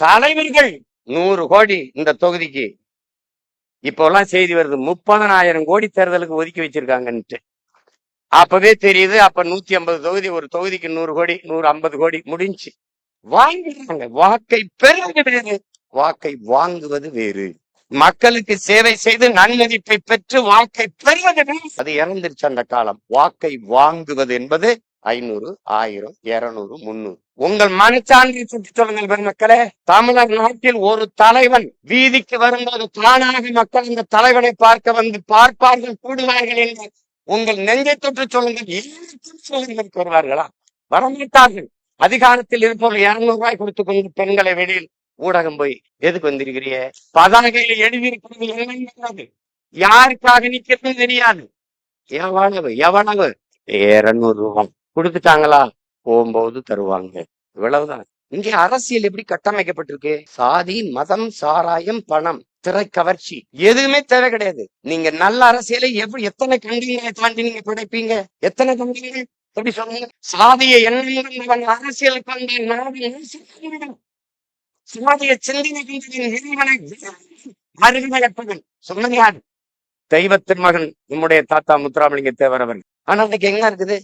தலைவர்கள் 100 கோடி இந்த தொகுதிக்கு. இப்ப எல்லாம் செய்தி வருது 30,000 கோடி தேர்தலுக்கு ஒதுக்கி வச்சிருக்காங்கன்ட்டு. அப்பவே தெரியுது. அப்ப 150 தொகுதி, ஒரு தொகுதிக்கு 100 கோடி, 150 கோடி முடிஞ்சு வாங்கிடுறாங்க. வாக்கை பெறுவது வேறு, வாக்கை வாங்குவது வேறு. மக்களுக்கு சேவை செய்து நன்மதிப்பை பெற்று வாக்கை பெறுவது வேறு. அது இறந்துருச்சு அந்த காலம். வாக்கை வாங்குவது என்பது 500, 1000, 200, 300. உங்கள் மனச்சான்றை சுற்றி சொல்லுங்கள் பெருமக்களே. தமிழ்நாட்டில் ஒரு தலைவன் வீதிக்கு வரும்போது தானாக மக்கள் இந்த தலைவனை பார்க்க வந்து பார்ப்பார்கள், கூடுவார்கள் என்று உங்கள் நெஞ்சை தொற்று சொல்லுங்கள். வருவார்களா? வரமாட்டார்கள். அதிகாரத்தில் இருப்பவர்கள் 200 ரூபாய் கொடுத்துக் கொண்டு பெண்களை வெளியில் ஊடகம் போய் எதுக்கு வந்திருக்கிறிய? பதாகையில எழுதியிருக்கிறது என்னங்கிறது யாருக்காக நிக்கிறது தெரியாது. எவ்வளவு 200 ரூபாய் கொடுத்துட்டாங்களா? போகும்போது தருவாங்க. இவ்வளவுதான். இங்கே அரசியல் எப்படி கட்டமைக்கப்பட்டிருக்கு? சாதி, மதம், சாராயம், பணம், திரை கவர்ச்சி, எதுவுமே தேவை கிடையாது. நீங்க நல்ல அரசியலை எத்தனை கண்டிகளை தாண்டி நீங்க படைப்பீங்க? எத்தனை கண்டிகள்? எப்படி சொல்லுங்க? சாதிய எண்ணம் அரசியலுக்கு வந்த சாதிய சிந்தனை அறிவுரையற்றவன் சொன்னது யாரு? தெய்வத்தின் மகன் நம்முடைய தாத்தா முத்துராமலிங்க தேவர் அவர்கள். ஆனா இன்னைக்கு எங்க இருக்குது?